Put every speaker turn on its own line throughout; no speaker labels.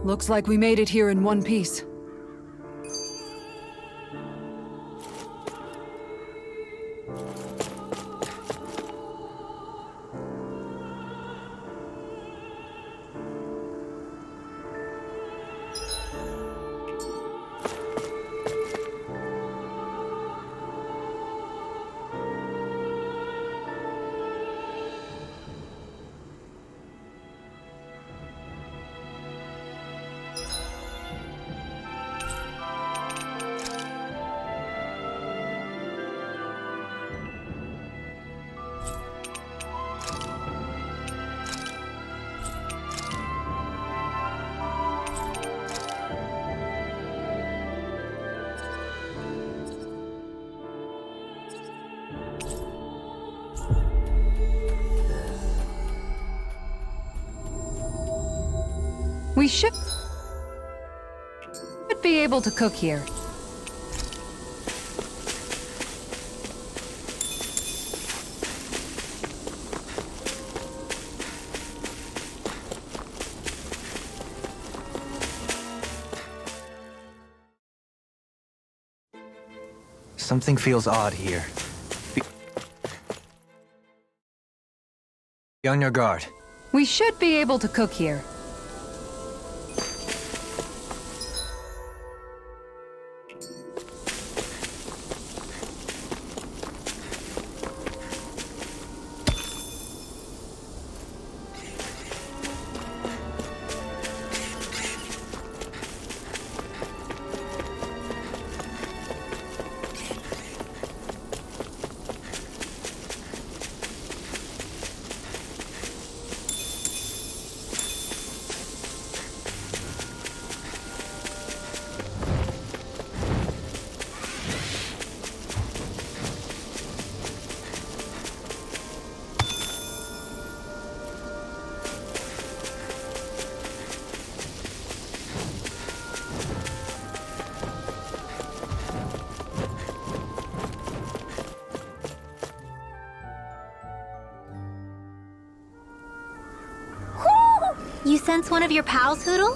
Looks like we made it here in one piece. We should be able to cook here.
Something feels odd here. Be on your guard.
We should be able to cook here.
You sense one of your pals, Hoodle?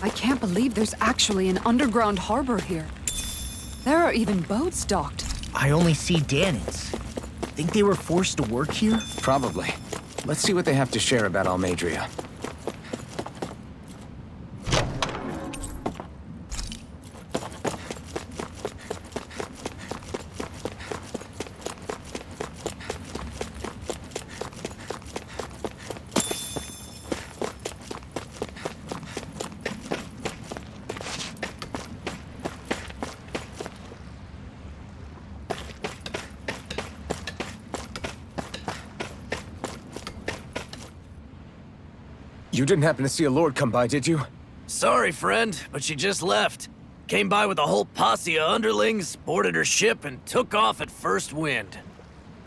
I can't believe there's actually an underground harbor here. There are even boats docked.
I only see Danans. Think they were forced to work here?
Probably. Let's see what they have to share about Almadria. You didn't happen to see a lord come by, did you?
Sorry, friend, but she just left. Came by with a whole posse of underlings, boarded her ship, and took off at first wind.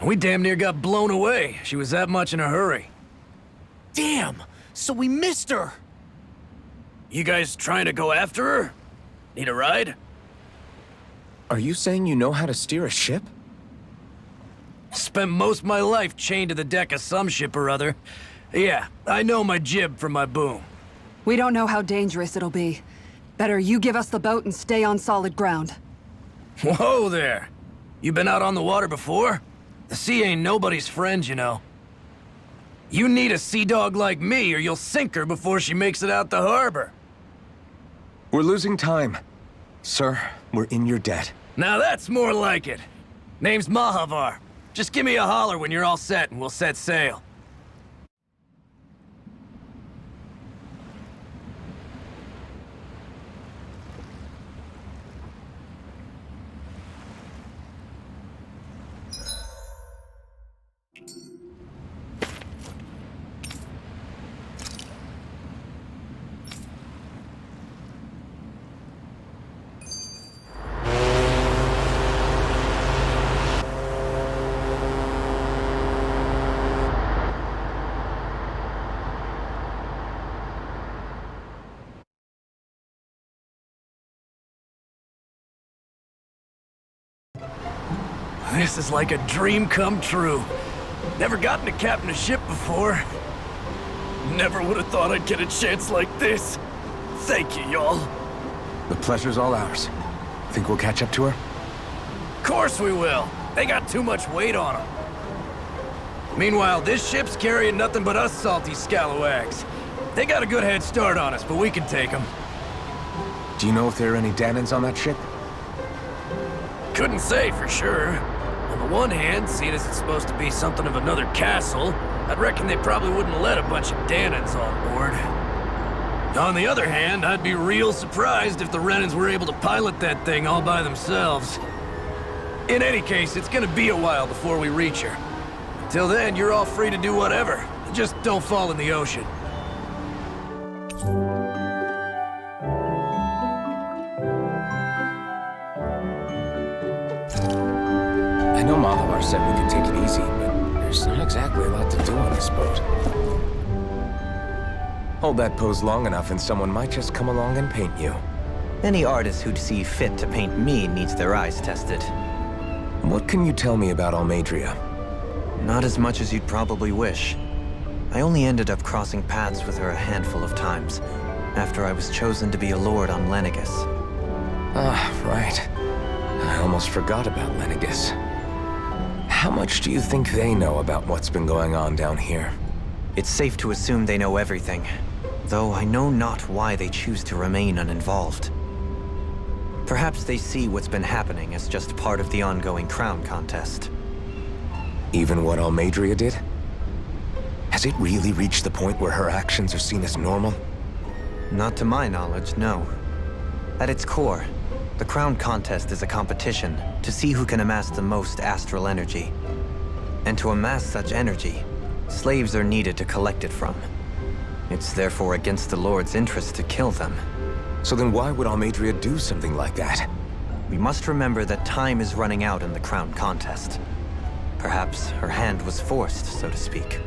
We damn near got blown away. She was that much in a hurry.
Damn! So we missed her!
You guys trying to go after her? Need a ride?
Are you saying you know how to steer a ship?
Spent most of my life chained to the deck of some ship or other. Yeah, I know my jib from my boom.
We don't know how dangerous it'll be. Better you give us the boat and stay on solid ground.
Whoa there! You been out on the water before? The sea ain't nobody's friend, you know. You need a sea dog like me, or you'll sink her before she makes it out the harbor.
We're losing time. Sir, we're in your debt.
Now that's more like it. Name's Mahavar. Just give me a holler when you're all set and we'll set sail. This is like a dream come true. Never gotten to captain a ship before. Never would have thought I'd get a chance like this. Thank you, y'all.
The pleasure's all ours. Think we'll catch up to her?
Course we will. They got too much weight on them. Meanwhile, this ship's carrying nothing but us salty scalawags. They got a good head start on us, but we can take them.
Do you know if there are any Danans on that ship?
Couldn't say for sure. On the one hand, seeing as it's supposed to be something of another castle, I'd reckon they probably wouldn't let a bunch of Danans on board. On the other hand, I'd be real surprised if the Renans were able to pilot that thing all by themselves. In any case, it's gonna be a while before we reach her. Till then, you're all free to do whatever. Just don't fall in the ocean.
I know Mahavar said we could take it easy, but there's not exactly a lot to do on this boat. Hold that pose long enough and someone might just come along and paint you.
Any artist who'd see fit to paint me needs their eyes tested.
What can you tell me about Almadria?
Not as much as you'd probably wish. I only ended up crossing paths with her a handful of times, after I was chosen to be a lord on Lenegus.
Ah, right. I almost forgot about Lenegus. How much do you think they know about what's been going on down here?
It's safe to assume they know everything, though I know not why they choose to remain uninvolved. Perhaps they see what's been happening as just part of the ongoing crown contest.
Even what Almadria did? Has it really reached the point where her actions are seen as normal?
Not to my knowledge, no. At its core, the crown contest is a competition to see who can amass the most astral energy. And to amass such energy, slaves are needed to collect it from. It's therefore against the Lord's interest to kill them.
So then why would Almadria do something like that?
We must remember that time is running out in the crown contest. Perhaps her hand was forced, so to speak.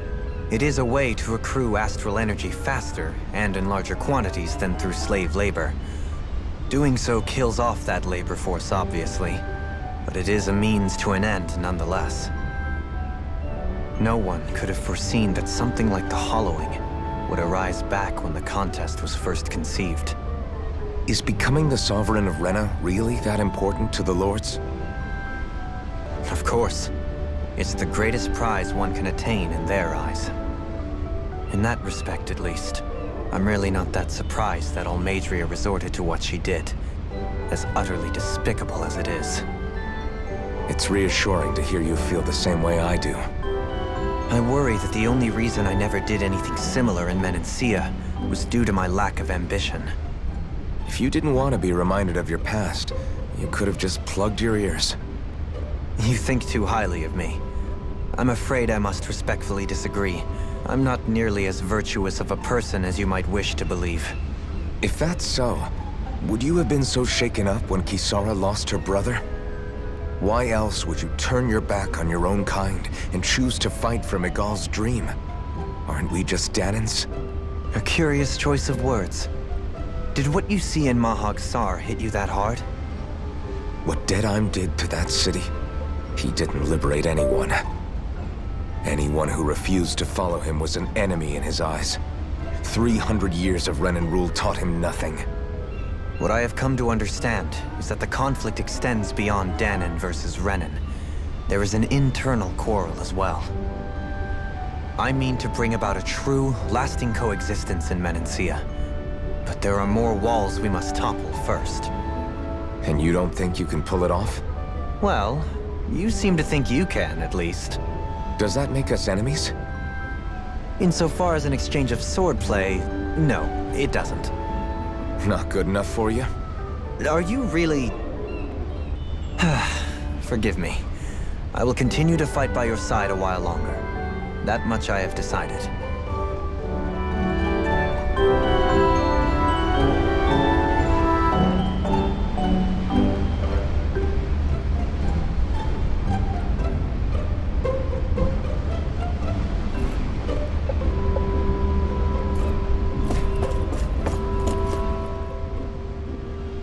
It is a way to accrue astral energy faster and in larger quantities than through slave labor. Doing so kills off that labor force, obviously, but it is a means to an end nonetheless. No one could have foreseen that something like the Hollowing would arise back when the contest was first conceived.
Is becoming the Sovereign of Renna really that important to the Lords?
Of course. It's the greatest prize one can attain in their eyes. In that respect, at least, I'm really not that surprised that Almadria resorted to what she did, as utterly despicable as it is.
It's reassuring to hear you feel the same way I do.
I worry that the only reason I never did anything similar in Menancia was due to my lack of ambition.
If you didn't want to be reminded of your past, you could have just plugged your ears.
You think too highly of me. I'm afraid I must respectfully disagree. I'm not nearly as virtuous of a person as you might wish to believe.
If that's so, would you have been so shaken up when Kisara lost her brother? Why else would you turn your back on your own kind and choose to fight for Miguel's dream? Aren't we just Danans?
A curious choice of words. Did what you see in Mahag Sar hit you that hard?
What Deadheim did to that city, he didn't liberate anyone. Anyone who refused to follow him was an enemy in his eyes. 300 years of Renan rule taught him nothing.
What I have come to understand is that the conflict extends beyond Danan versus Renan. there is an internal quarrel as well. I mean to bring about a true, lasting coexistence in Menancia. But there are more walls we must topple first.
And you don't think you can pull it off?
Well, you seem to think you can, at least.
Does that make us enemies?
Insofar as an exchange of swordplay, no, it doesn't.
Not good enough for you?
Are you really... Forgive me. I will continue to fight by your side a while longer. That much I have decided.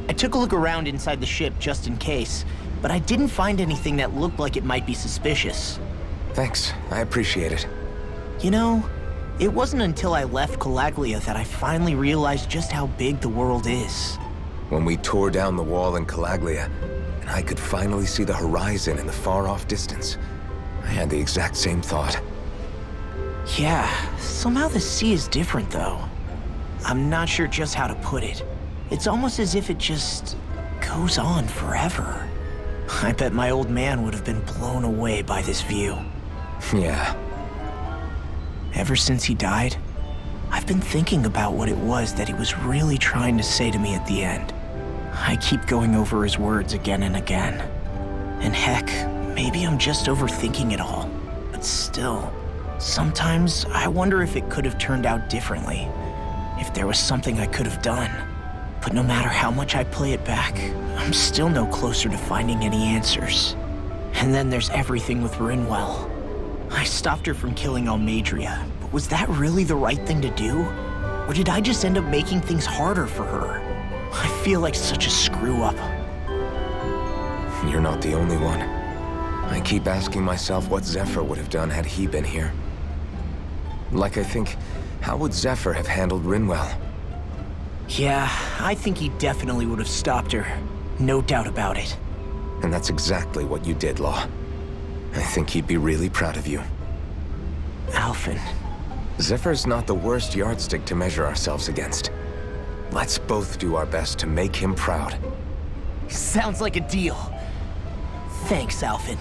I took a look around inside the ship just in case, but I didn't find anything that looked like it might be suspicious.
Thanks, I appreciate it.
You know, it wasn't until I left Calaglia that I finally realized just how big the world is.
When we tore down the wall in Calaglia, and I could finally see the horizon in the far-off distance, I had the exact same thought.
Yeah, somehow the sea is different though. I'm not sure just how to put it. It's almost as if it just goes on forever. I bet my old man would have been blown away by this view.
Yeah.
Ever since he died, I've been thinking about what it was that he was really trying to say to me at the end. I keep going over his words again and again. And heck, maybe I'm just overthinking it all. But still, sometimes I wonder if it could have turned out differently. If there was something I could have done. But no matter how much I play it back, I'm still no closer to finding any answers. And then there's everything with Rinwell. I stopped her from killing Almadria, but was that really the right thing to do? Or did I just end up making things harder for her? I feel like such a screw-up.
You're not the only one. I keep asking myself what Zephyr would have done had he been here. Like I think, how would Zephyr have handled Rinwell?
Yeah, I think he definitely would have stopped her. No doubt about it.
And that's exactly what you did, Law. I think he'd be really proud of you.
Alphen.
Zephyr's not the worst yardstick to measure ourselves against. Let's both do our best to make him proud.
Sounds like a deal. Thanks, Alphen.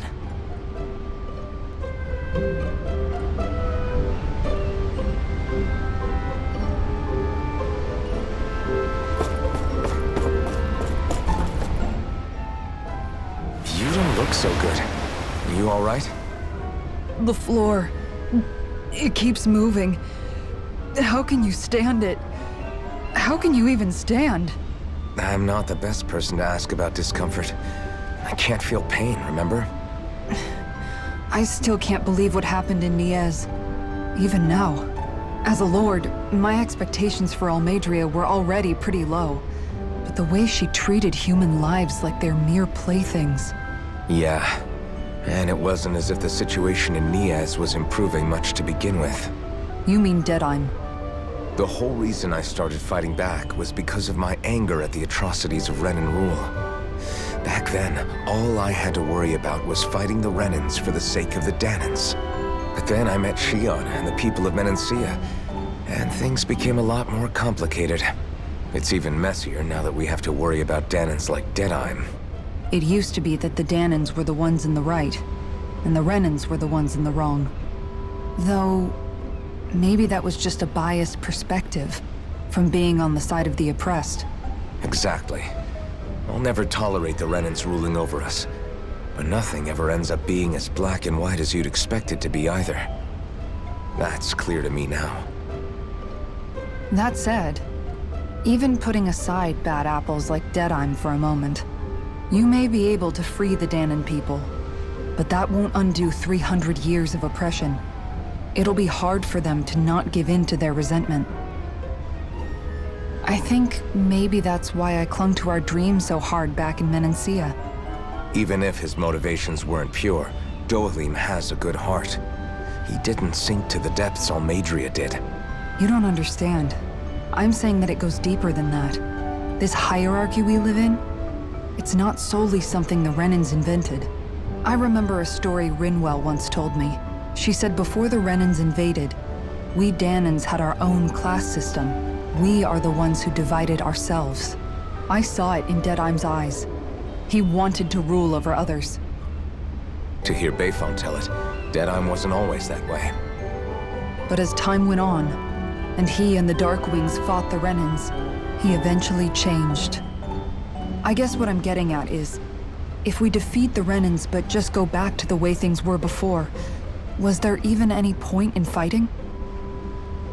You don't look so good. You all right?
The floor. It keeps moving. How can you stand it? How can you even stand?
I'm not the best person to ask about discomfort. I can't feel pain, remember?
I still can't believe what happened in Niez. Even now. As a lord, my expectations for Almadria were already pretty low. But the way she treated human lives like they're mere playthings.
Yeah. And it wasn't as if the situation in Niez was improving much to begin with.
You mean Deadheim?
The whole reason I started fighting back was because of my anger at the atrocities of Renan rule. Back then, all I had to worry about was fighting the Renans for the sake of the Danans. But then I met Shion and the people of Menancia, and things became a lot more complicated. It's even messier now that we have to worry about Danans like Deadheim.
It used to be that the Danans were the ones in the right, and the Renans were the ones in the wrong. Though, maybe that was just a biased perspective from being on the side of the oppressed.
Exactly. I'll never tolerate the Renans ruling over us. But nothing ever ends up being as black and white as you'd expect it to be either. That's clear to me now.
That said, even putting aside bad apples like Deadheim for a moment, you may be able to free the Danan people, but that won't undo 300 years of oppression. It'll be hard for them to not give in to their resentment. I think maybe that's why I clung to our dream so hard back in Menancia.
Even if his motivations weren't pure, Dohalim has a good heart. He didn't sink to the depths Almadria did.
You don't understand. I'm saying that it goes deeper than that. This hierarchy we live in, it's not solely something the Renans invented. I remember a story Rinwell once told me. She said before the Renans invaded, we Danans had our own class system. We are the ones who divided ourselves. I saw it in Deadeye's eyes. He wanted to rule over others.
To hear Bayfon tell it, Deadeye wasn't always that way.
But as time went on, and he and the Darkwings fought the Renans, he eventually changed. I guess what I'm getting at is, if we defeat the Renans but just go back to the way things were before, was there even any point in fighting?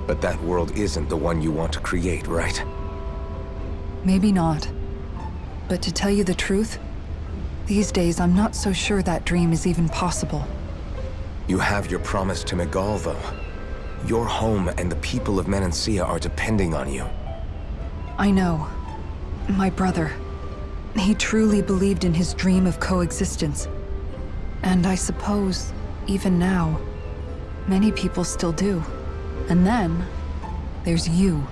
But that world isn't the one you want to create, right?
Maybe not. But to tell you the truth, these days I'm not so sure that dream is even possible.
You have your promise to Megal, though. Your home and the people of Menancia are depending on you.
I know. My brother. He truly believed in his dream of coexistence. And I suppose, even now, many people still do. And then, there's you.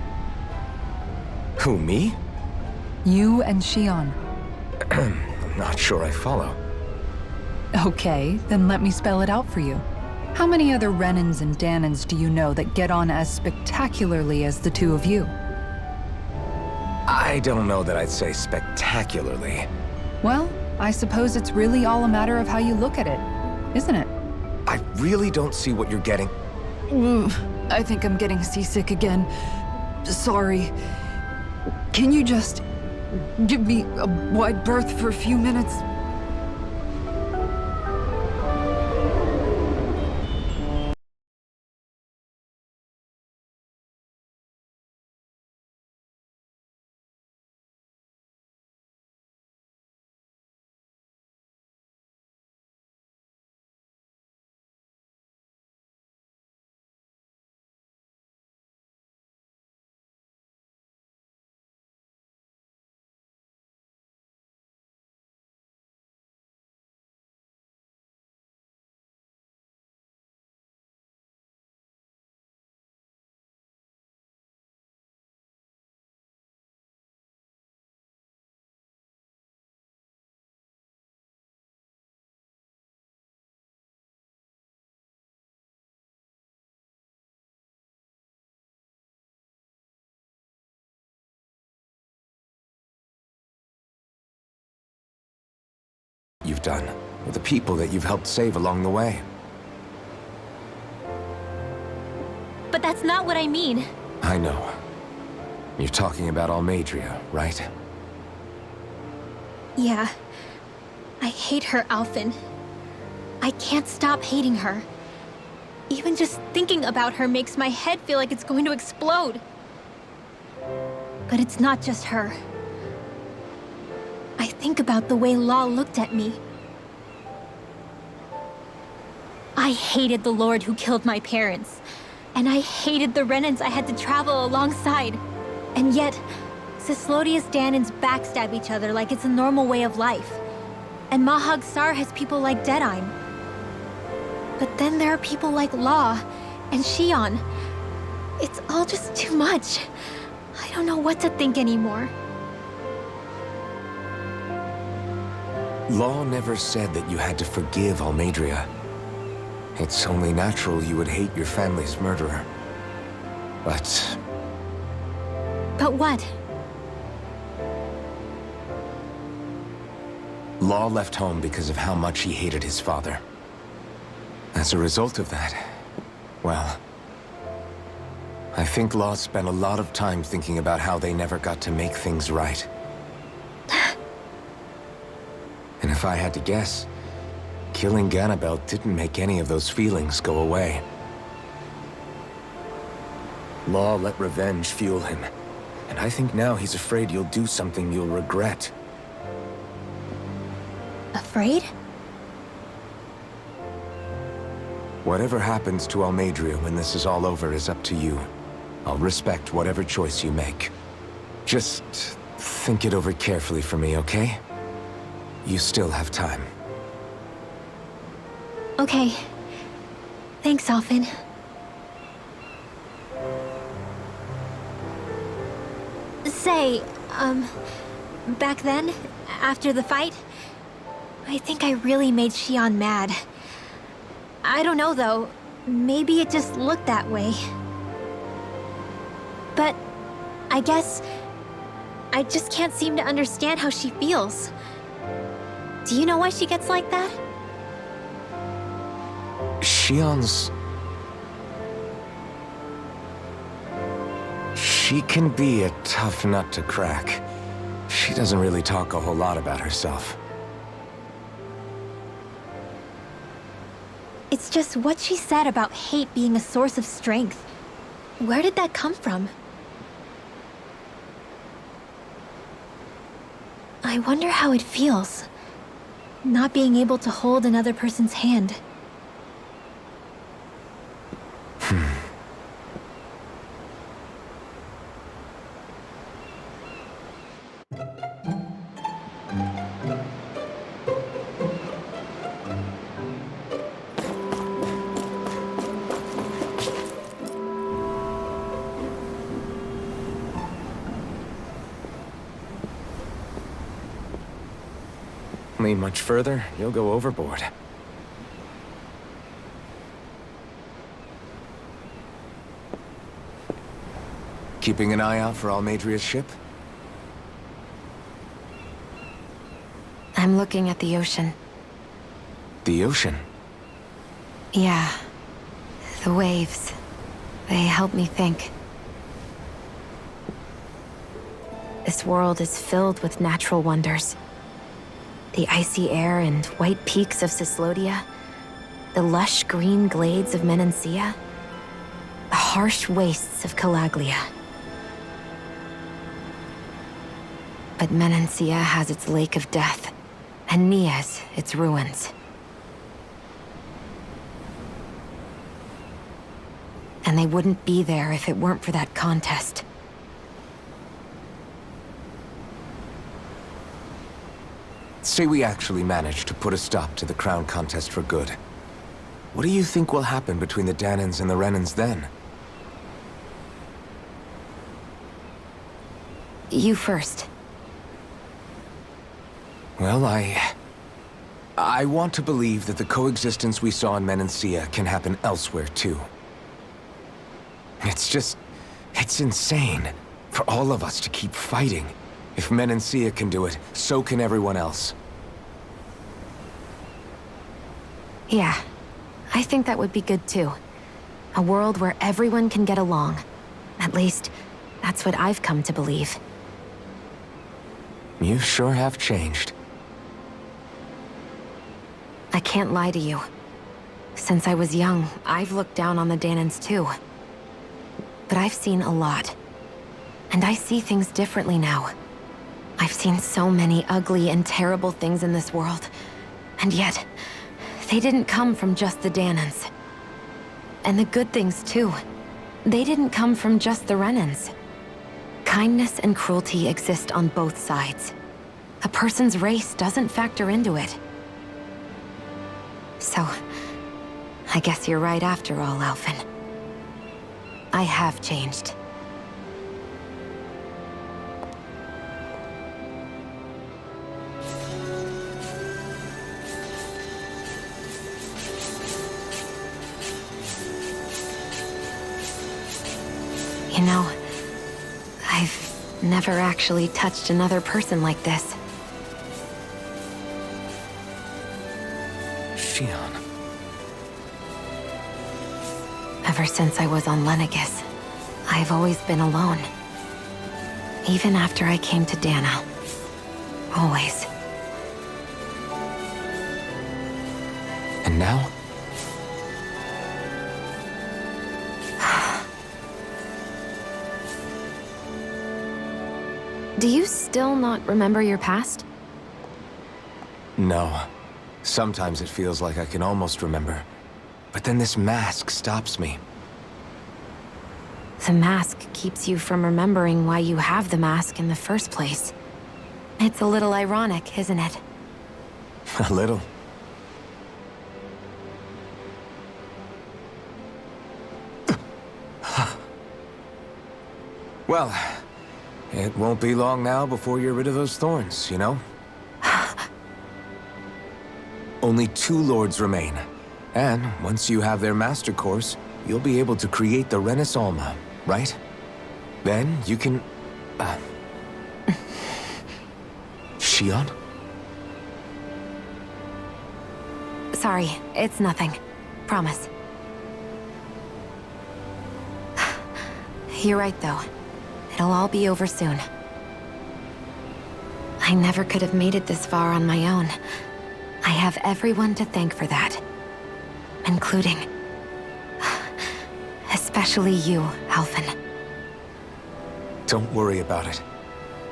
Who, me?
You and Shion.
I'm not sure I follow.
Okay, then let me spell it out for you. How many other Renans and Danans do you know that get on as spectacularly as the two of you?
I don't know that I'd say spectacularly.
Well, I suppose it's really all a matter of how you look at it, isn't it?
I really don't see what you're getting.
I think I'm getting seasick again. Sorry. Can you just give me a wide berth for a few minutes?
You've done, or the people that you've helped save along the way.
But that's not what I mean.
I know. You're talking about Almadria, right?
Yeah. I hate her, Alphen. I can't stop hating her. Even just thinking about her makes my head feel like it's going to explode. But it's not just her. I think about the way Law looked at me. I hated the Lord who killed my parents. And I hated the Renans I had to travel alongside. And yet, Cislodius Danans backstab each other like it's a normal way of life. And Mahag Sar has people like Deadeye. But then there are people like Law and Shion. It's all just too much. I don't know what to think anymore.
Law never said that you had to forgive Almadria. It's only natural you would hate your family's murderer. But
what?
Law left home because of how much he hated his father. As a result of that, well, I think Law spent a lot of time thinking about how they never got to make things right. And if I had to guess, killing Ganabel didn't make any of those feelings go away. Law let revenge fuel him, and I think now he's afraid you'll do something you'll regret.
Afraid?
Whatever happens to Almadria when this is all over is up to you. I'll respect whatever choice you make. Just think it over carefully for me, okay? You still have time.
Okay. Thanks, Alphen. Say, back then, after the fight, I think I really made Xion mad. I don't know though. Maybe it just looked that way. But I guess I just can't seem to understand how she feels. Do you know why she gets like that?
Xion's... She can be a tough nut to crack. She doesn't really talk a whole lot about herself.
It's just what she said about hate being a source of strength. Where did that come from? I wonder how it feels, not being able to hold another person's hand.
Lean much further, you'll go overboard. Keeping an eye out for Almadria's ship?
I'm looking at the ocean.
The ocean?
Yeah. The waves. They help me think. This world is filled with natural wonders. The icy air and white peaks of Cyslodia, the lush green glades of Menancia, the harsh wastes of Calaglia. But Menancia has its lake of death, and Nias its ruins. And they wouldn't be there if it weren't for that contest.
Say we actually manage to put a stop to the crown contest for good. What do you think will happen between the Danans and the Renans then?
You first.
Well, I want to believe that the coexistence we saw in Menancia can happen elsewhere, too. It's insane for all of us to keep fighting. If Menancia can do it, so can everyone else.
Yeah, I think that would be good too. A world where everyone can get along. At least, that's what I've come to believe.
You sure have changed.
I can't lie to you. Since I was young, I've looked down on the Danans too. But I've seen a lot. And I see things differently now. I've seen so many ugly and terrible things in this world. And yet, they didn't come from just the Danans. And the good things too. They didn't come from just the Renans. Kindness and cruelty exist on both sides. A person's race doesn't factor into it. So, I guess you're right after all, Alphen. I have changed. You know, I've never actually touched another person like this.
Xion.
Ever since I was on Lenegis, I've always been alone. Even after I came to Dana. Always.
And now?
Do you still not remember your past?
No. Sometimes it feels like I can almost remember. But then this mask stops me.
The mask keeps you from remembering why you have the mask in the first place. It's a little ironic, isn't it?
A little. Well, it won't be long now before you're rid of those thorns, you know? Only 2 lords remain. And once you have their master course, you'll be able to create the Renaissance, right? Then you can... Shion?
Sorry, it's nothing. Promise. You're right, though. It'll all be over soon. I never could have made it this far on my own. I have everyone to thank for that. Including... especially you, Alphen.
Don't worry about it.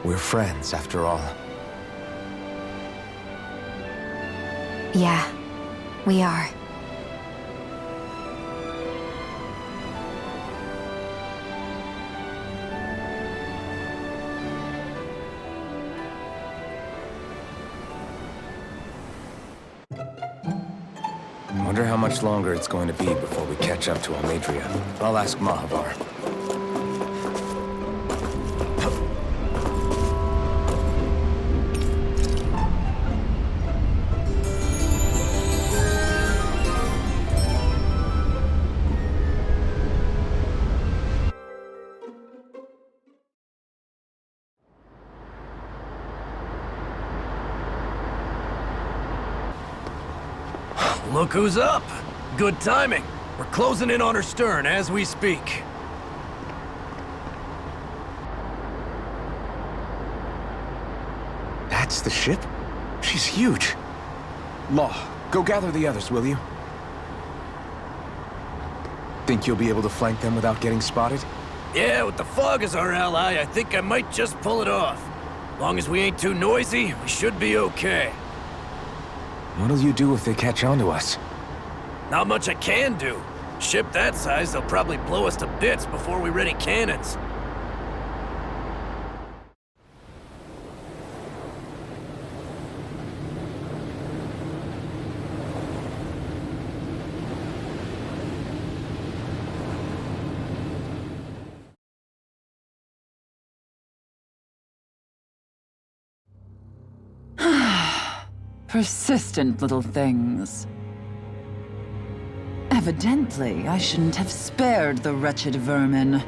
We're friends, after all.
Yeah, we are.
Wonder how much longer it's going to be before we catch up to Almadria. I'll ask Mahavar.
Look who's up! Good timing. We're closing in on her stern as we speak.
That's the ship? She's huge. Law, go gather the others, will you? Think you'll be able to flank them without getting spotted?
Yeah, with the fog as our ally, I think I might just pull it off. Long as we ain't too noisy, we should be okay.
What'll you do if they catch on to us?
Not much I can do. Ship that size, they'll probably blow us to bits before we ready cannons.
Persistent little things. Evidently, I shouldn't have spared the wretched vermin.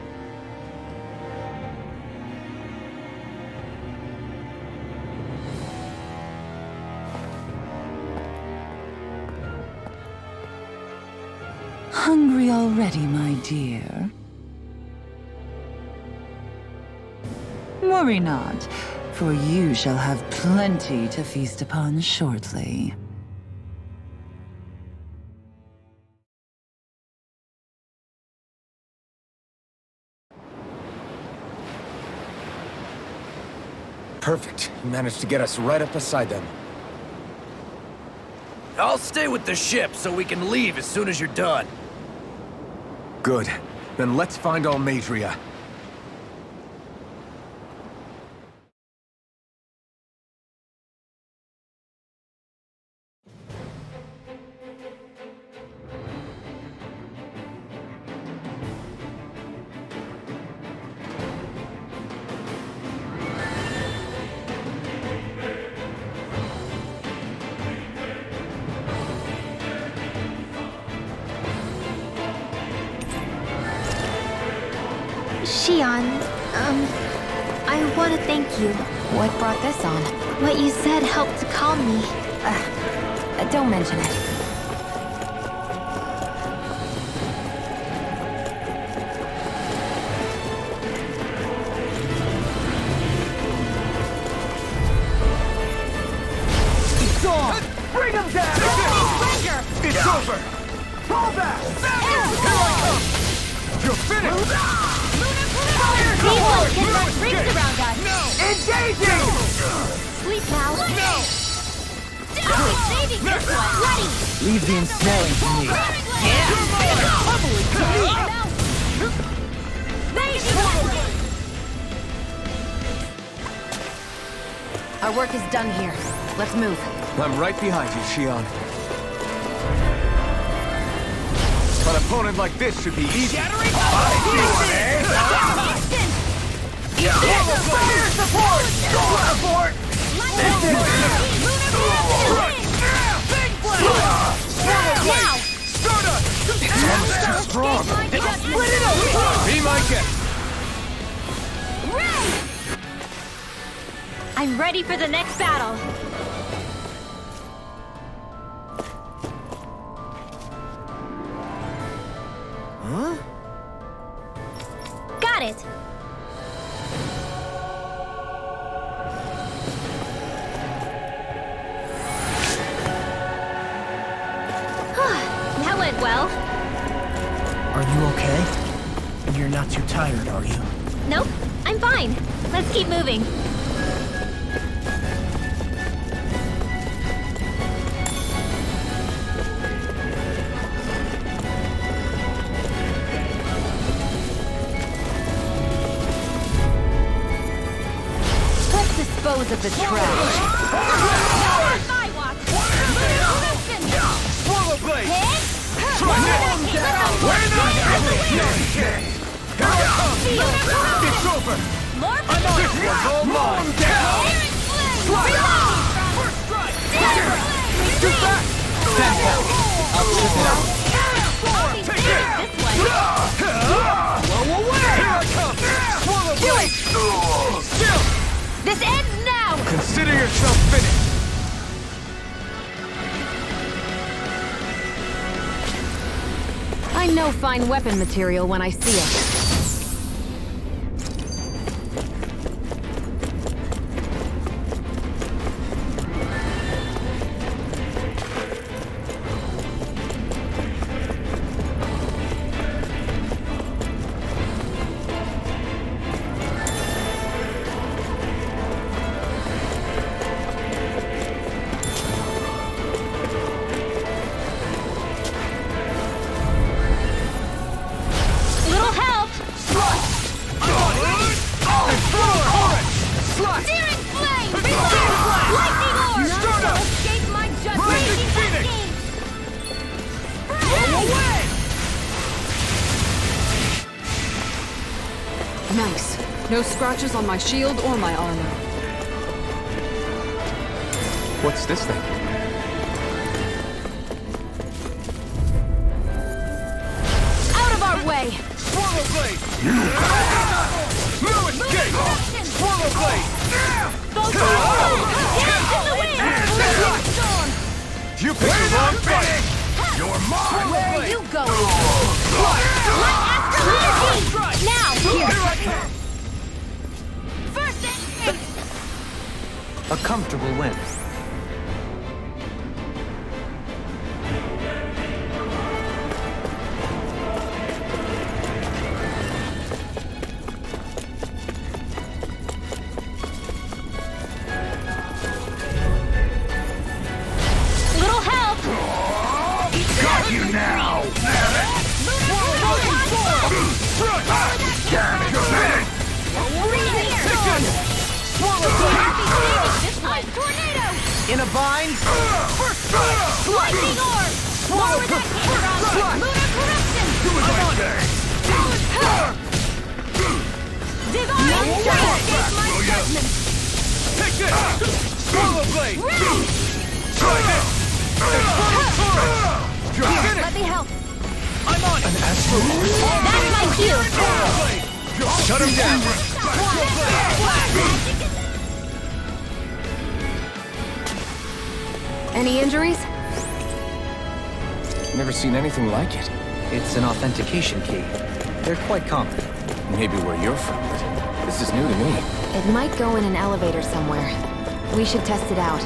Hungry already, my dear? Worry not, for you shall have plenty to feast upon shortly.
Perfect. You managed to get us right up beside them.
I'll stay with the ship so we can leave as soon as you're done.
Good. Then let's find Almadria.
Shion, I want to thank you.
What brought this on?
What you said helped to calm me.
Don't mention it.
It's on! Bring him down! It's over! Fall back! Here I come! You're finished!
These ones can run rings around us!
No! Engaging!
Sleep now!
No!
I'll be saving this one! Ready!
Leave the ensnaring to me.
Our work is done here. Let's move.
I'm right behind you, Shion. An opponent like this should be easy. Fire support! Support! Big blast!
Now!
It's almost too strong. Be my guest.
I'm ready for the next battle.
Huh?
Got it. That went well.
Are you okay? You're not too tired, are you?
Nope, I'm fine. Let's keep moving. Let's dispose of the trash. My watch.
Swallow blade. It's over. I'm on it. All mine. Down. First strike. Too fast. Stand down. I'll chip it out. Take it. Blow away. Here I come. Swallow blade. Still.
This ends now!
Consider yourself finished.
I know fine weapon material when I see it.
Little help! Searing flame! Lightning orb! None will escape my judgment!
Blazing Phoenix! Blow away!
Nice. No scratches on my shield or my armor.
What's this thing?
Out of our way!
Swallow blade! No escape! Swallow blade!
Hands in the wind! Storm!
You picked the wrong fight! You're mine!
Where are you going? Let Astral Now!
Here I come!
First aid!
A comfortable win.
Little help!
Got you now!
Tornado!
In a bind?
Lightning orb! Lower that hit! Lunar correction! Divine strike! Escape my judgment!
Take this! Swallow blade! Try this!
Let me help!
I'm on it! An astral
That's my cue!
Shut him down!
Any injuries?
Never seen anything like it.
It's an authentication key. They're quite common.
Maybe where you're from, but this is new to me.
It might go in an elevator somewhere. We should test it out.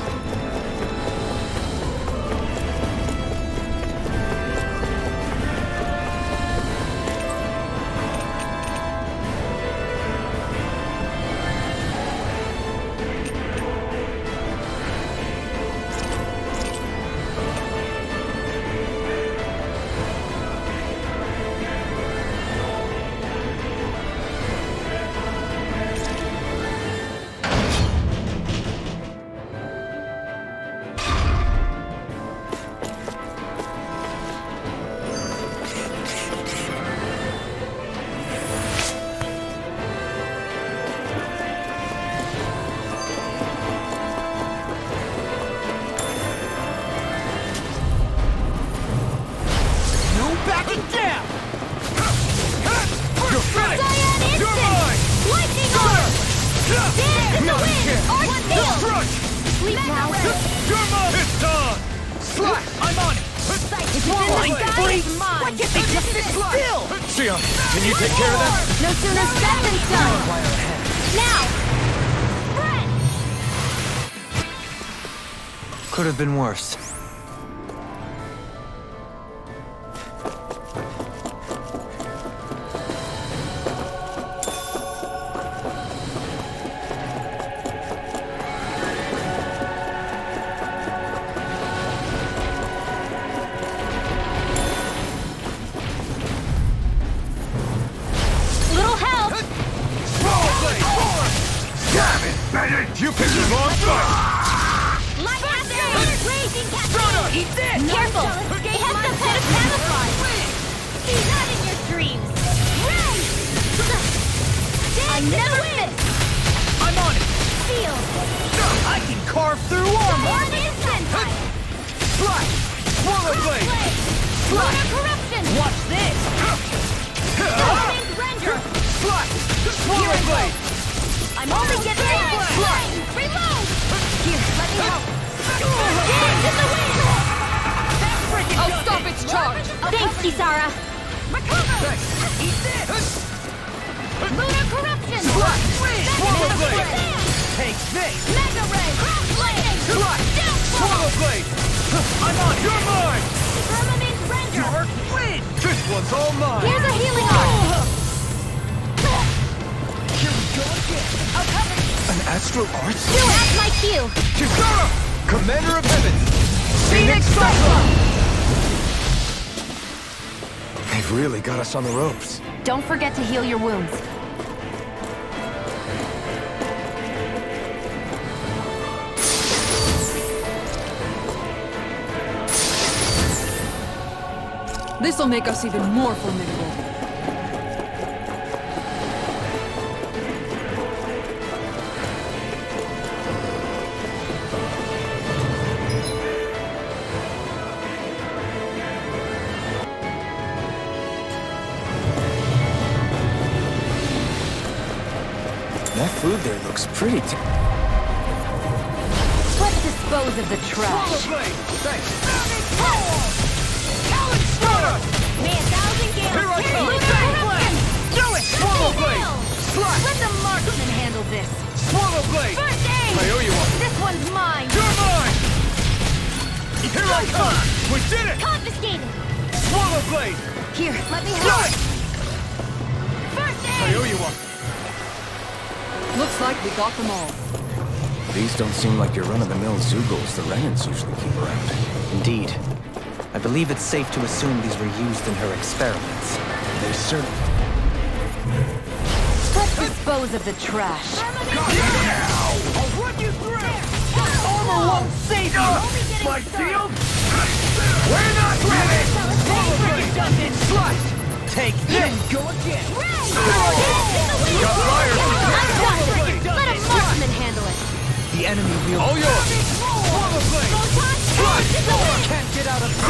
down!
You're mine! You're mine! Lightning orb! Dance in the wind! Arch field! Sleep now!
You're mine! It's done! Slash! I'm on it!
It's flying free! Why can't they just sit still?
Sion, can you take care of them?
No sooner said than done! Now! Spread!
Could have been worse.
Little help!
Damn it, Bennett! You picked the wrong fight!
Light acid! Raging cascade!
Eat this!
Careful! It has some kind of camouflage! See that in your dreams! Ray! I never miss!
I'm on it!
Seal!
I can carve through armor!
One instant!
Slash! Swallow blade!
Lunar corruption!
Watch this!
Dominant render!
Slash! Swallow blade!
I'm only getting it! Reload! Here, let me help! Dance in the wind!
I'll stop its charge!
Thanks, Kisara! Recover!
Thanks! Eat this!
Lunar corruption!
Slash!
Mega
Swallow blade!
Blade!
Take this!
Mega ray! Crash lightning!
Slash! Swallow blade! I'm on it! You're mine!
Permanent render!
Dark wind! This one's all mine!
Here's a healing art!
Here we go again!
I'll cover you!
An astral art?
Do it! That's my cue!
Kisara!
Commander of Heaven!
Phoenix Cyclone!
They've really got us on the ropes.
Don't forget to heal your wounds.
This'll make us even more formidable.
That food there looks pretty
Let's dispose of the
Swallow
trash.
blade! Thanks!
May a thousand gales
Here I come!
Lunar corruption!
Do it! Swallow blade! Slash!
Let the marksman handle this.
Swallow blade!
First aid!
I owe you one!
This one's mine.
You're mine! Here I come! We did it!
Confiscated!
Swallow blade!
Here, let me
Do
help.
it!
First
I
aid!
owe you one!
Looks like we got them all.
These don't seem like your run-of-the-mill Zoogles the Renans usually keep around.
Indeed. I believe it's safe to assume these were used in her experiments.
They certainly...
Let's dispose of the trash.
I'll run you through! Armor won't save you! My shield? We're not ready! Swallow blade! Slice! Take this! Go again! Got fire!
Let a marksman handle it!
The enemy wield...
All yours! Swallow blade!
Slice!
Can't get out of this!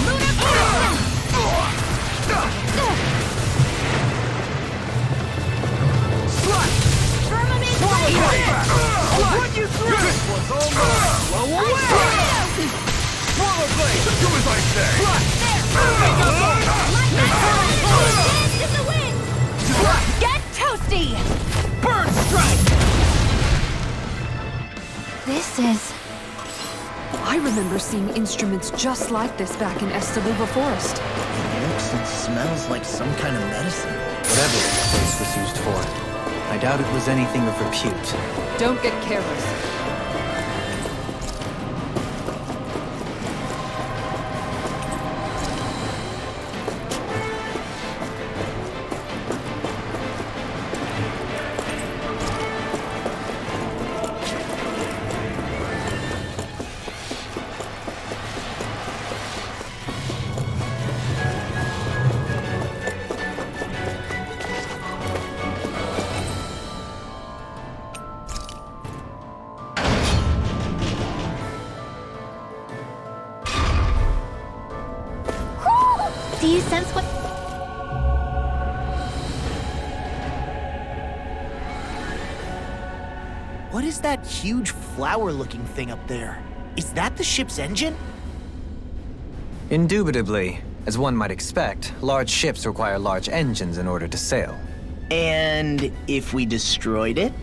Lunar corruption!
Slice!
Firmament
Swallow
blade!
blade! I'll run you through! This one's all mine! Blow away! Swallow blade! Do as I say! Slice!
Dance in the wind!
Get toasty!
Burn strike!
This is...
I remember seeing instruments just like this back in Estaluva Forest.
It looks and smells like some kind of medicine.
Whatever this place was used for, I doubt it was anything of repute.
Don't get careless.
Do you sense what...
What is that huge flower-looking thing up there? Is that the ship's engine?
Indubitably. As one might expect, large ships require large engines in order to sail.
And if we destroyed it?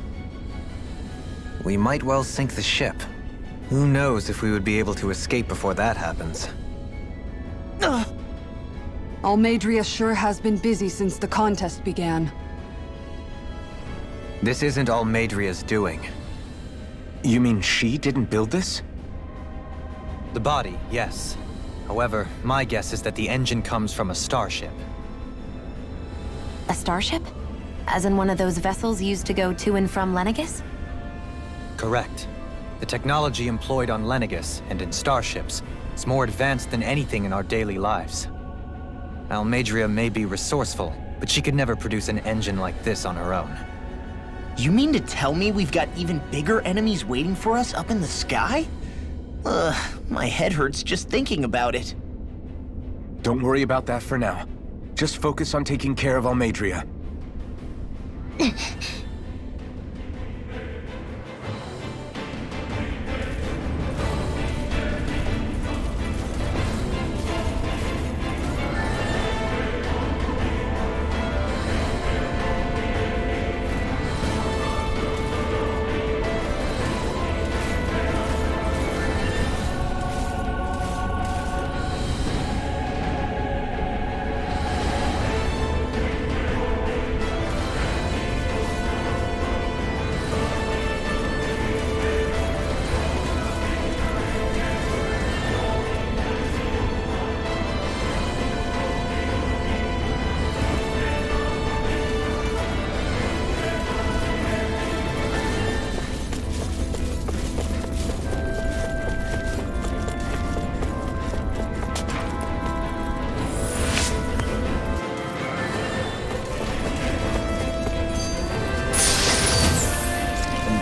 We might well sink the ship. Who knows if we would be able to escape before that happens.
Almadria sure has been busy since the contest began.
This isn't Almadria's doing.
You mean she didn't build this?
The body, yes. However, my guess is that the engine comes from a starship.
A starship? As in one of those vessels used to go to and from Lenegis?
Correct. The technology employed on Lenegis and in starships is more advanced than anything in our daily lives. Almadria may be resourceful, but she could never produce an engine like this on her own.
You mean to tell me we've got even bigger enemies waiting for us up in the sky? My head hurts just thinking about it.
Don't worry about that for now. Just focus on taking care of Almadria.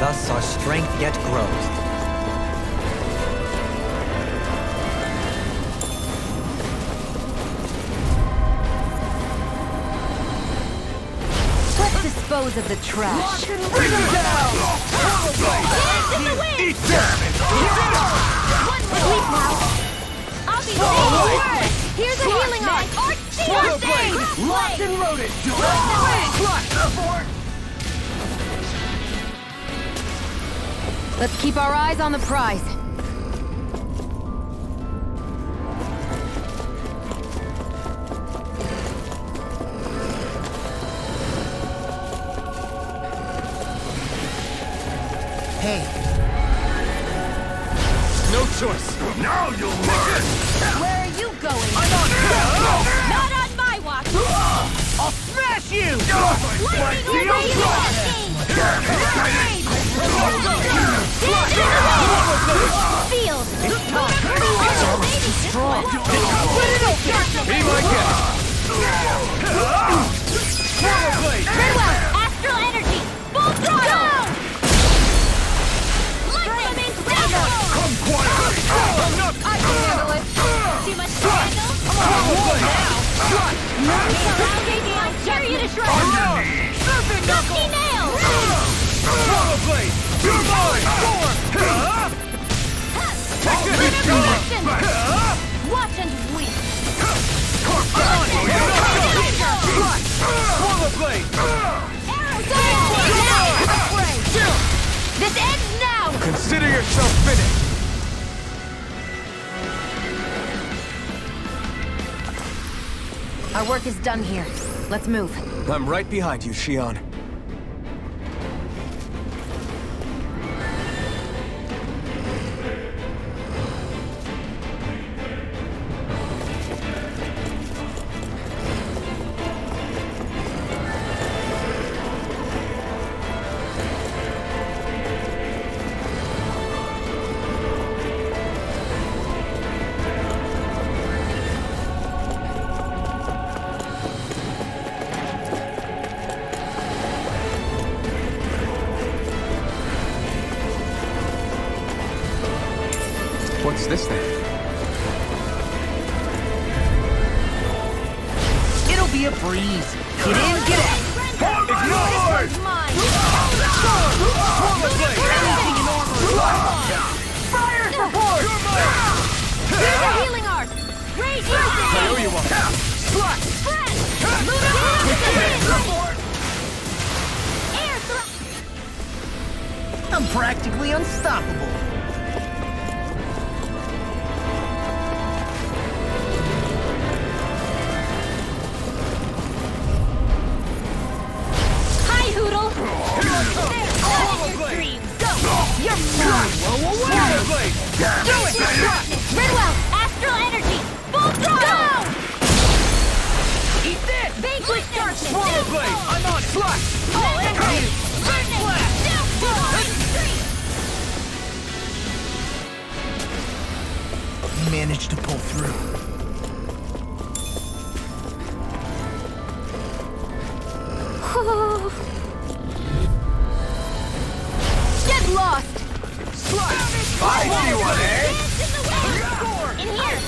Thus our strength yet grows.
Let's dispose of the trash.
Bring him down! Eat damage!
One sleep now. I'll be safe. Here's a healing arc.
Swallow blade! Locked and loaded! Flush!
Let's keep our eyes on the prize.
Hey,
No choice! Now you'll learn!
Where are you going?
I'm on top!
Not on my watch.
I'll smash you!
Lightning will raise Field!
Strong! Be my guest! Swallow blade!
Redwell! Astral energy! Full throttle! Lightning!
Come quietly! I'm not...
I can handle it! Too much to handle?
Swallow blade!
I'll tear you to shreds!
On your knees! Serpent
Dusty nails!
Swallow blade! You're mine! Take this!
Reaction! Watch and weep!
Swallow blade!
This ends now!
Consider yourself finished!
Our work is done here. Let's move.
I'm right behind you, Shion. What's this thing?
It'll be a breeze. Get in, get out.
Ignore!
one's mine! Fire support! Here's a healing art! Rage burst!
I know you want.
Spread! Lunar support! Air thrust!
I'm practically unstoppable.
Hi, Hoodle!
You're mine!
Do it! Redwell, astral energy! Full throttle!
Eat this!
Vanquish darkness!
Swallow blade! I'm on slash!
All energy!
Managed to pull through.
Get lost!
I see one, eh? In here!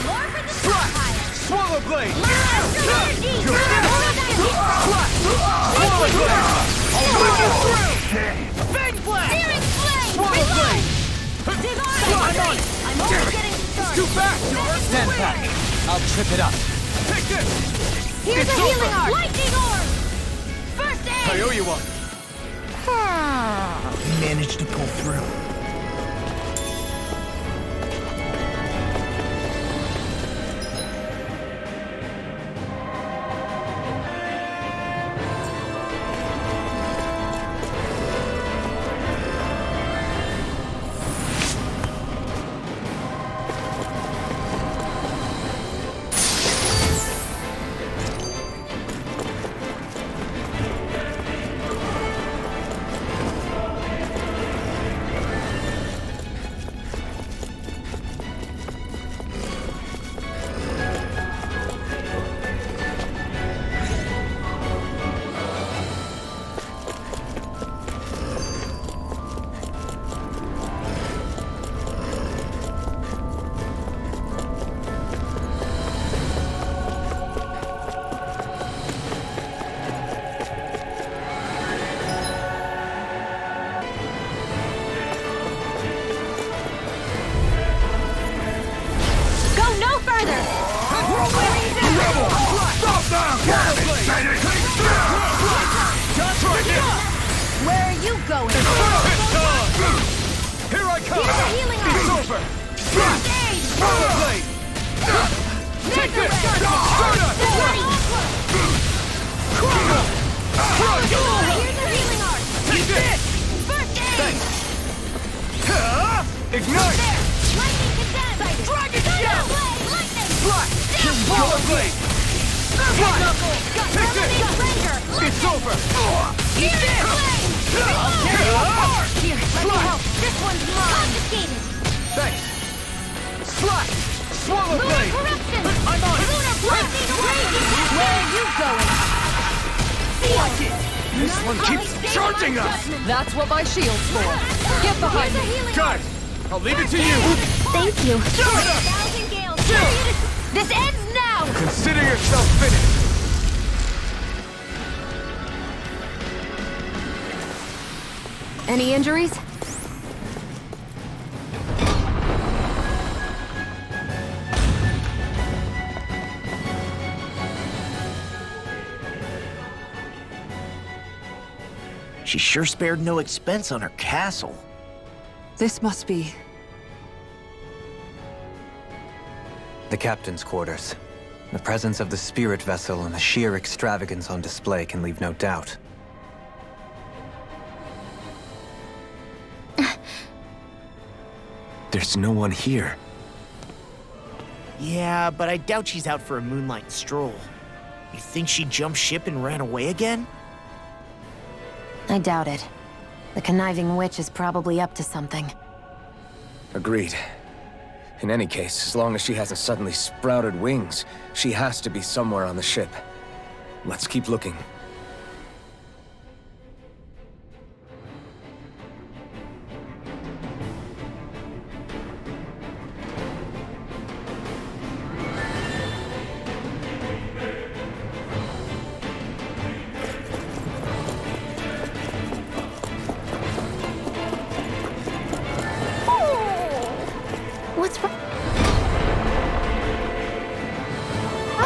More for the stockpile!
Swallow blade!
Astral energy!
Swallow blade! Fang blast!
Searing flame!
Swallow blade!
I'm on it! I'm only getting started!
Too fast!
Stand back. I'll trip it up.
Take this!
Here's a healing art! Lightning orb! First aid!
I owe you one.
Managed to pull through.
Where are you going? Here I come!
Here's a healing art!
It's over!
First aid!
Swallow blade! Take this! Start us!
Here's a healing art!
Take this!
First aid!
Ignite!
There! Lightning condensed!
Dragon
Thunder
shell!
blade! Lightning!
Flash! Swallow blade! Take this! It's over!
Eat this!
I'll tear you apart!
Here, let me help. This one's mine. Confiscated.
Thanks! Slash! Swallow
Lunar
blade!
corruption!
I'm on it!
Lunar blessing raging!
Where are you going? Watch it! This one keeps charging us!
That's what my shield's for. Get behind
Here's a
me.
healing
Guys, I'll leave it to you!
Thank you.
Shut up!
Thousand gales. This ends now!
Consider yourself finished!
Any injuries?
She sure spared no expense on her castle.
This must be...
The captain's quarters. The presence of the spirit vessel and the sheer extravagance on display can leave no doubt.
There's no one here.
Yeah, but I doubt she's out for a moonlight stroll. You think she jumped ship and ran away again?
I doubt it. The conniving witch is probably up to something.
Agreed. In any case, as long as she hasn't suddenly sprouted wings, she has to be somewhere on the ship. Let's keep looking.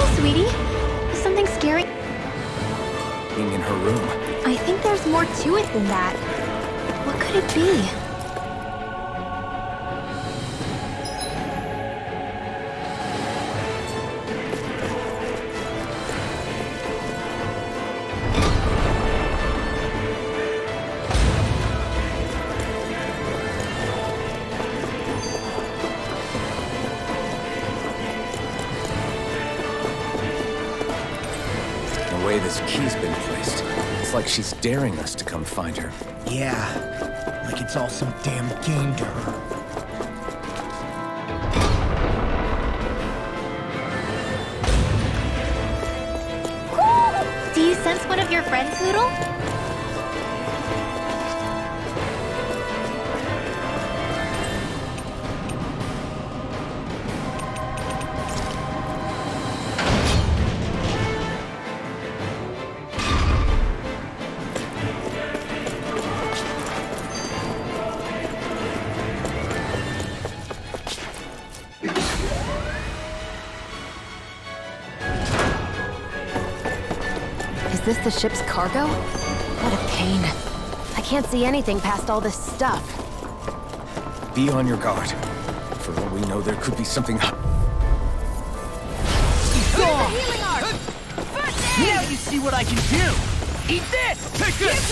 Hi, sweetie. Is something scary?
Being in her room.
I think there's more to it than that. What could it be?
The way this key's been placed, it's like she's daring us to come find her.
Yeah, like it's all some damn game to her.
Do you sense one of your friends, Noodle?
Is this the ship's cargo? What a pain. I can't see anything past all this stuff.
Be on your guard. For all we know, there could be something...
Now you see what I can do! Eat this!
Take this!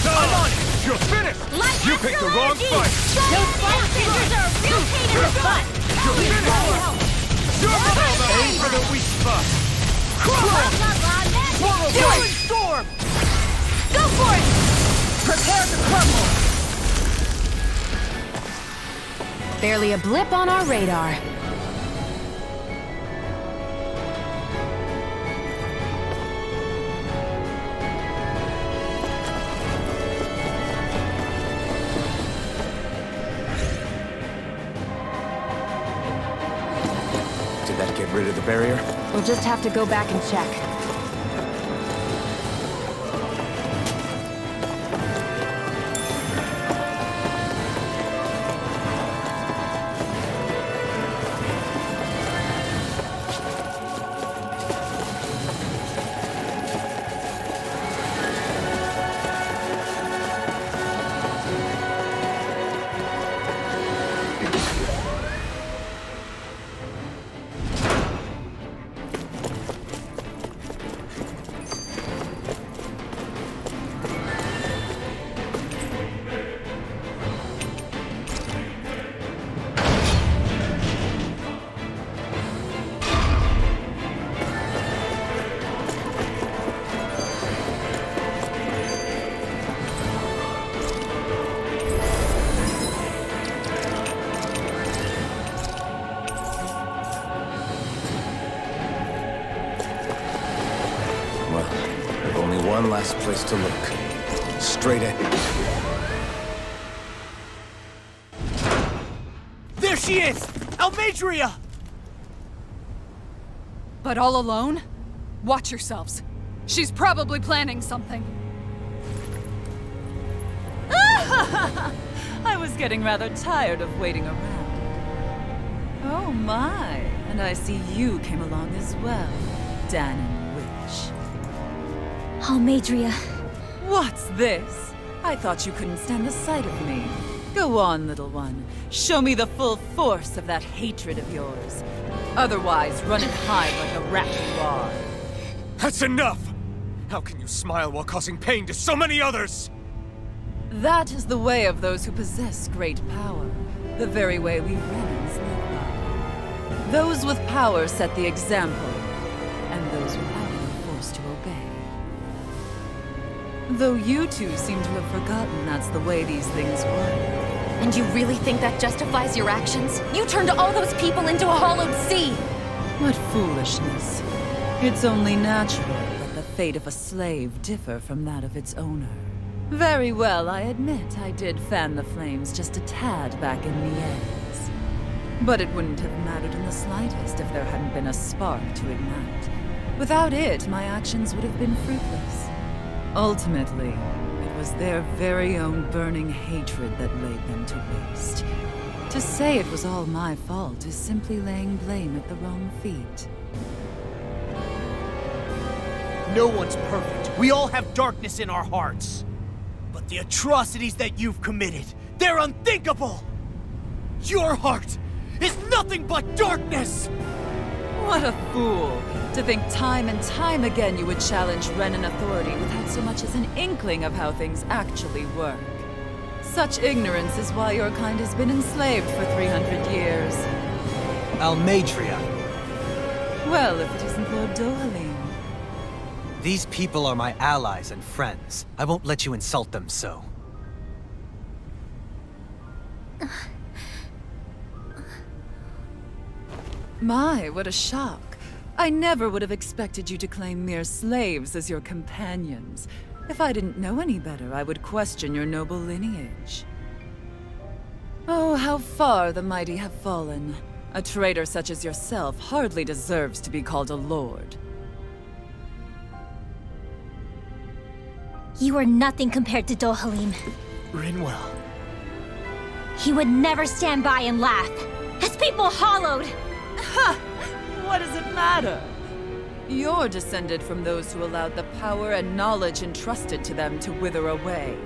I'm on it! You're finished! You picked the wrong fight!
Those fire scissors are a real pain in the butt!
You're finished! Aim for the weak spot!
Doing storm!
Go for it!
Prepare to crumble!
Barely a blip on our radar.
Did that get rid of the barrier?
We'll just have to go back and check.
One last place to look. Straight in.
There she is! Almadria!
But all alone? Watch yourselves. She's probably planning something.
I was getting rather tired of waiting around. Oh my, and I see you came along as well, Danon Witch.
Almadria.
What's this? I thought you couldn't stand the sight of me. Go on, little one. Show me the full force of that hatred of yours. Otherwise, run and hide like the rat you are.
That's enough! How can you smile while causing pain to so many others?
That is the way of those who possess great power. The very way we Renans live by. Those with power set the example, and those without are forced to obey. Though you two seem to have forgotten that's the way these things work.
And you really think that justifies your actions? You turned all those people into a hollowed sea!
What foolishness. It's only natural that the fate of a slave differ from that of its owner. Very well, I admit I did fan the flames just a tad back in Mies. But it wouldn't have mattered in the slightest if there hadn't been a spark to ignite. Without it, my actions would have been fruitless. Ultimately, it was their very own burning hatred that laid them to waste. To say it was all my fault is simply laying blame at the wrong feet.
No one's perfect. We all have darkness in our hearts. But the atrocities that you've committed, they're unthinkable! Your heart is nothing but darkness!
What a fool! To think time and time again you would challenge Renan authority without so much as an inkling of how things actually work. Such ignorance is why your kind has been enslaved for 300 years.
Almadria.
Well, if it isn't Lord Dohalim.
These people are my allies and friends. I won't let you insult them so.
My, what a shock. I never would have expected you to claim mere slaves as your companions. If I didn't know any better, I would question your noble lineage. Oh, how far the mighty have fallen. A traitor such as yourself hardly deserves to be called a lord.
You are nothing compared to Dohalim.
Rinwell.
He would never stand by and laugh. His people hollowed!
Ha! What does it matter? You're descended from those who allowed the power and knowledge entrusted to them to wither away.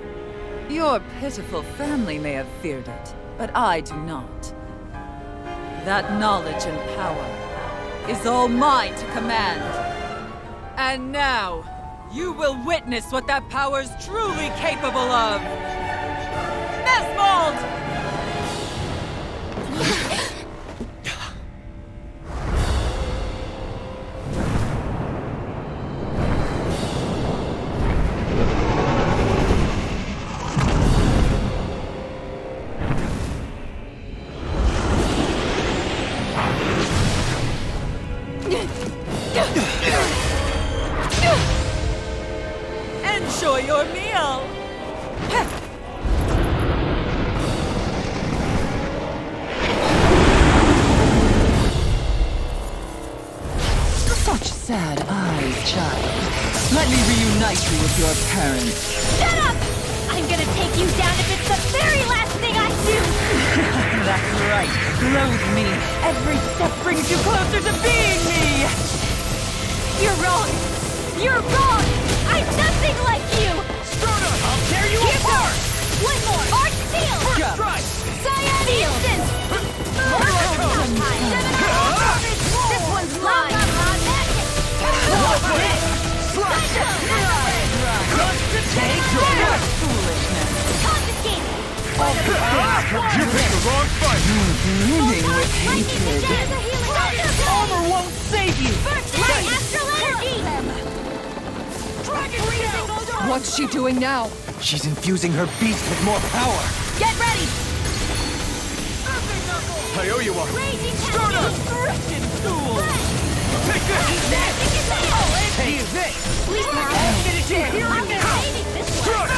Your pitiful family may have feared it, but I do not. That knowledge and power is all mine to command. And now, you will witness what that power's truly capable of! Nesmold! Enjoy your meal! Such sad eyes, child. Let me reunite you with your parents.
Shut up! I'm gonna take you down if it's the very last thing I do!
That's right. Loathe me. Every step brings you closer to being me!
You're wrong! You're wrong! I'm nothing like you!
Sturda! I'll tear you apart!
One more! Arch Steel!
First strike!
Cyan Instant! This one's mine!
Take foolishness.
Confiscate!
You picked the wrong fight!
Beaming with hatred.
Armor won't save you!
Light astral energy!
What's she doing now?
She's infusing her beast with more power.
Get ready!
I owe you one!
Raging
Sturda! Frickin' fool!
Take this!
Take this!
Please now!
Did you hear
I'm
me?
saving this one!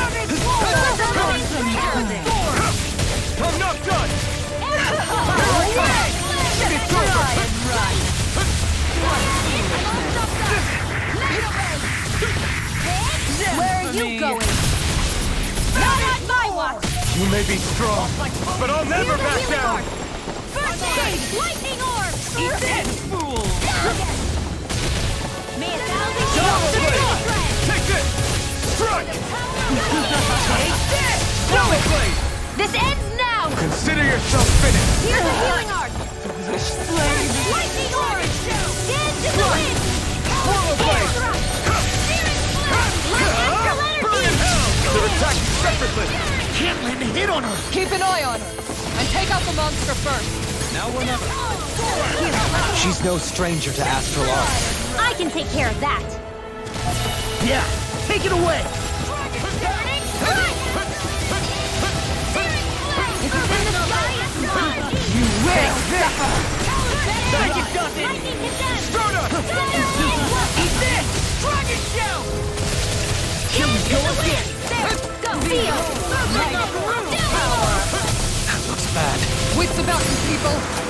I'm not done!
Where are you going? Not on my watch!
You may be strong, but I'll never back down!
First aid! Lightning orb!
Eat this, fool!
May a thousand
Take this! Strike!
Take this! Do it!
Blade!
This ends now!
Consider yourself finished!
Here's a healing art! Lightning orb! Dance in the wind!
Blade!
Light astral
Burn in
energy!
hell! They're attacking separately!
Can't land a hit on her!
Keep an eye on her. And take out the monster first.
Now or never. She's no stranger to astral art.
I can take care of that!
Yeah, take it away!
Burning strike! If it's in the sky, it's mine!
You will suffer! Like it doesn't!
Lightning condemned!
Sturda!
Eat this! Dragon shell! Here we go again!
There! Go! Feel!
That looks bad.
Wits about you, people.